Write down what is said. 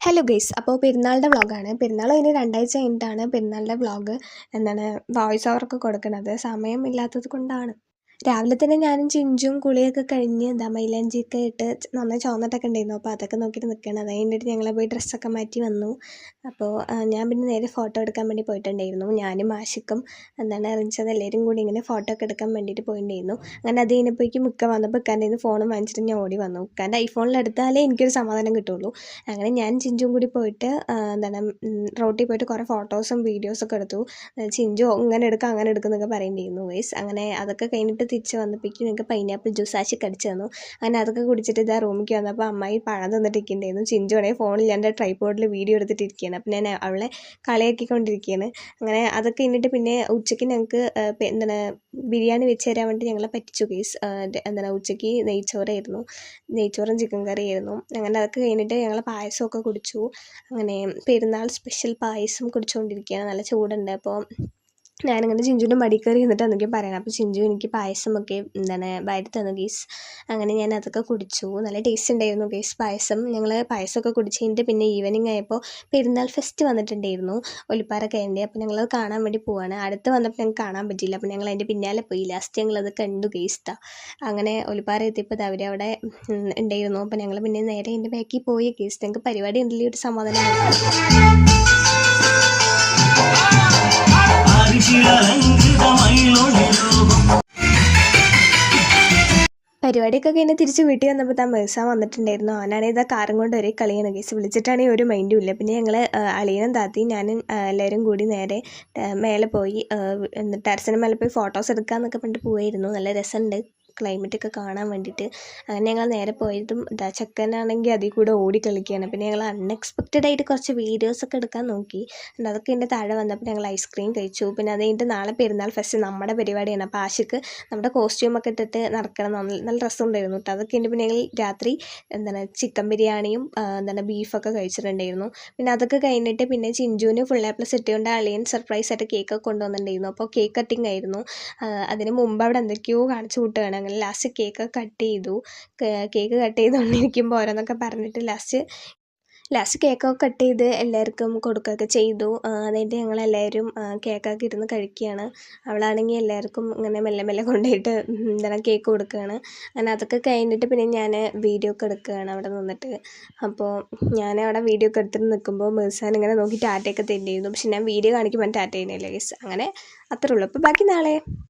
Hello guys, അപ്പോൾ പെരുന്നാളിൻ്റെ വ്ളോഗാണ്. പെരുന്നാൾ കഴിഞ്ഞ് 2 ആഴ്ച കഴിഞ്ഞിട്ടാണ് പെരുന്നാളിൻ്റെ വ്ളോഗ് വോയിസ് ഓവറൊക്കെ കൊടുക്കുന്നത്. സമയമില്ലാത്തത് കൊണ്ടാണ്. രാവിലെ തന്നെ ഞാനും ചിഞ്ചും കുളിയൊക്കെ കഴിഞ്ഞ് മൈലാഞ്ചിയൊക്കെ ഇട്ട് നന്നായി ചുവന്നിട്ടൊക്കെ ഉണ്ടായിരുന്നു. അപ്പോൾ അതൊക്കെ നോക്കിയിട്ട് നിൽക്കുകയാണ്. അത് കഴിഞ്ഞിട്ട് ഞങ്ങൾ പോയി ഡ്രസ്സൊക്കെ മാറ്റി വന്നു. അപ്പോൾ ഞാൻ പിന്നെ നേരെ ഫോട്ടോ എടുക്കാൻ വേണ്ടി പോയിട്ടുണ്ടായിരുന്നു. ഞാനും ആഷിക്കും റിൻസത് എല്ലാവരും കൂടി ഇങ്ങനെ ഫോട്ടോ ഒക്കെ എടുക്കാൻ വേണ്ടിയിട്ട് പോയിട്ടുണ്ടായിരുന്നു. അങ്ങനെ അത് കഴിഞ്ഞപ്പോഴേക്കും വന്നപ്പോൾ ഇക്കാൻ്റെ ഫോണും വാങ്ങിച്ചിട്ട് ഞാൻ ഓടി വന്നു. ഇക്കാൻ്റെ ഐഫോണിലെടുത്താലേ എനിക്കൊരു സമാധാനം കിട്ടുള്ളൂ. അങ്ങനെ ഞാൻ ചിഞ്ചും കൂടി പോയിട്ട് റോട്ടിൽ പോയിട്ട് കുറേ ഫോട്ടോസും വീഡിയോസൊക്കെ എടുത്തു. ചിഞ്ചു ഇങ്ങനെ എടുക്കുക അങ്ങനെ എടുക്കുന്നൊക്കെ പറയുന്നുണ്ടായിരുന്നു വൈസ്. അങ്ങനെ അതൊക്കെ കഴിഞ്ഞിട്ട് തിരിച്ച് വന്നപ്പോഴേക്കും ഞങ്ങൾക്ക് പൈനാപ്പിൾ ജ്യൂസ് ആശി കടിച്ചു തന്നു. അങ്ങനെ അതൊക്കെ കുടിച്ചിട്ട് ഇതാ റൂമിലേക്ക് വന്നപ്പോൾ അമ്മായി പഴം തന്നിട്ടിരിക്കുന്നുണ്ടായിരുന്നു. ചിഞ്ചുവാണെങ്കിൽ ഫോണിൽ എൻ്റെ ട്രൈപോഡിൽ വീഡിയോ എടുത്തിട്ടിരിക്കുകയാണ്. അപ്പം ഞാൻ അവളെ കളിയാക്കിക്കൊണ്ടിരിക്കുകയാണ്. അങ്ങനെ അതൊക്കെ കഴിഞ്ഞിട്ട് പിന്നെ ഉച്ചയ്ക്ക് ഞങ്ങൾക്ക് ബിരിയാണി വെച്ച് തരാൻ വേണ്ടി ഞങ്ങളെ പറ്റിച്ചു ഗൈസ്. ഉച്ചയ്ക്ക് നെയ്ച്ചോറും ചിക്കൻ കറിയായിരുന്നു. അങ്ങനെ അതൊക്കെ കഴിഞ്ഞിട്ട് ഞങ്ങൾ പായസമൊക്കെ കുടിച്ചു. അങ്ങനെ പെരുന്നാൾ സ്പെഷ്യൽ പായസം കുടിച്ചുകൊണ്ടിരിക്കുകയാണ്. നല്ല ചൂടുണ്ട്. അപ്പോൾ ഞാനിങ്ങനെ ചിഞ്ചുവിൻ്റെ മടിയിൽ കയറി ഇരുന്നിട്ട് എന്തൊക്കെയോ പറയണം. അപ്പോൾ ചിഞ്ചു എനിക്ക് പായസമൊക്കെ വാരി തന്നു ഗീസ്. അങ്ങനെ ഞാൻ അതൊക്കെ കുടിച്ചു. നല്ല ടേസ്റ്റ് ഉണ്ടായിരുന്നു ഗീസ് പായസം. ഞങ്ങൾ പായസമൊക്കെ കുടിച്ച് കഴിഞ്ഞിട്ട് പിന്നെ ഈവനിങ് ആയപ്പോൾ പെരുന്നാൾ ഫെസ്റ്റ് വന്നിട്ടുണ്ടായിരുന്നു ഒലിപ്പാറക്കയൻ്റെ. അപ്പോൾ ഞങ്ങളത് കാണാൻ വേണ്ടി പോവാണ്. അടുത്ത് വന്നപ്പോൾ ഞങ്ങൾക്ക് കാണാൻ പറ്റിയില്ല. അപ്പോൾ ഞങ്ങൾ അതിൻ്റെ പിന്നാലെ പോയി. ലാസ്റ്റ് ഞങ്ങളത് കണ്ടു ഗീസ്ത. അങ്ങനെ ഒലിപ്പാറ എത്തിയപ്പോൾ അവരവിടെ ഉണ്ടായിരുന്നു. അപ്പോൾ ഞങ്ങൾ പിന്നെ നേരെ എൻ്റെ ബാക്കിൽ പോയി ഗീസ്. ഞങ്ങൾക്ക് പരിപാടി ഉണ്ടല്ലേ ഒരു സമാധാനം. പരിപാടിയൊക്കെ കഴിഞ്ഞ് തിരിച്ച് വീട്ടിൽ വന്നപ്പോൾ മേഴ്സാൻ വന്നിട്ടുണ്ടായിരുന്നു. അവനാണെങ്കിൽ ഇതാ കാറും കൊണ്ട് ഒരേ കളിയാണ് കേസ്. വിളിച്ചിട്ടാണെങ്കിൽ ഒരു മൈൻഡും ഇല്ല. പിന്നെ ഞങ്ങൾ അളിയനും താത്തിയും ഞാനും എല്ലാവരും കൂടി നേരെ മേലെ പോയി ടെറസിന് മേലെ പോയി ഫോട്ടോസ് എടുക്കാമെന്നൊക്കെ പറഞ്ഞിട്ട് പോയിരുന്നു. നല്ല രസമുണ്ട് ക്ലൈമറ്റൊക്കെ കാണാൻ വേണ്ടിയിട്ട്. അങ്ങനെ ഞങ്ങൾ നേരെ പോയതും ചെക്കനാണെങ്കിൽ അതിൽ കൂടെ ഓടി കളിക്കുകയാണ്. പിന്നെ ഞങ്ങൾ അൺഎക്സ്പെക്റ്റഡ് ആയിട്ട് കുറച്ച് വീഡിയോസൊക്കെ എടുക്കാൻ നോക്കി. അതൊക്കെ എൻ്റെ താഴെ വന്നപ്പോൾ ഞങ്ങൾ ഐസ്ക്രീം കഴിച്ചു. പിന്നെ അത് കഴിഞ്ഞിട്ട് നാളെ പെരുന്നാൾ ഫെസ്റ്റ് നമ്മുടെ പരിപാടിയാണ്. അപ്പോൾ ആഷിക്ക് നമ്മുടെ കോസ്റ്റ്യൂമൊക്കെ ഇട്ടിട്ട് നടക്കണം. നല്ല രസമുണ്ടായിരുന്നു കേട്ടോ. അതൊക്കെ കഴിഞ്ഞ് പിന്നെ ഞങ്ങൾ രാത്രി ചിക്കൻ ബിരിയാണിയും ബീഫൊക്കെ കഴിച്ചിട്ടുണ്ടായിരുന്നു. പിന്നെ അതൊക്കെ കഴിഞ്ഞിട്ട് പിന്നെ ചിഞ്ചുവിന് ഫുൾ A+ കിട്ടിയതുകൊണ്ട് അളിയൻ സർപ്രൈസ് ആയിട്ട് കേക്കൊക്കെ കൊണ്ടുവന്നിട്ടുണ്ടായിരുന്നു. അപ്പോൾ കേക്ക് കട്ടിങ് ആയിരുന്നു. അതിന് മുമ്പ് അവിടെ എന്തൊക്കെയോ കാണിച്ചു കൂട്ടുകയാണ്. അങ്ങനെ ലാസ്റ്റ് കേക്ക് കട്ട് ചെയ്തുകൊണ്ടിരിക്കുമ്പോൾ ഓരോന്നൊക്കെ പറഞ്ഞിട്ട് ലാസ്റ്റ് കേക്കൊക്കെ കട്ട് ചെയ്ത് എല്ലാവർക്കും കൊടുക്കുകയൊക്കെ ചെയ്തു. അതായിട്ട് ഞങ്ങളെല്ലാവരും കേക്കൊക്കെ ഇരുന്ന് കഴിക്കുകയാണ്. അവളാണെങ്കിൽ എല്ലാവർക്കും ഇങ്ങനെ മെല്ലെ മെല്ലെ കൊണ്ടുപോയിട്ട് കേക്ക് കൊടുക്കുകയാണ്. അങ്ങനെ അതൊക്കെ കഴിഞ്ഞിട്ട് പിന്നെ ഞാൻ വീഡിയോ ഒക്കെ എടുക്കുകയാണ് അവിടെ നിന്നിട്ട്. അപ്പോൾ ഞാൻ അവിടെ വീഡിയോ ഒക്കെ എടുത്തിട്ട് നിൽക്കുമ്പോൾ മേഴ്സാൻ ഇങ്ങനെ നോക്കി ടാറ്റയൊക്കെ തരുന്നുണ്ടായിരുന്നു. പക്ഷെ ഞാൻ വീഡിയോ കാണിക്കുമ്പോൾ ടാറ്റ ചെയ്യുന്നില്ല ഗൈസ്. അങ്ങനെ അത്രേ ഉള്ളൂ. അപ്പോൾ ബാക്കി നാളെ.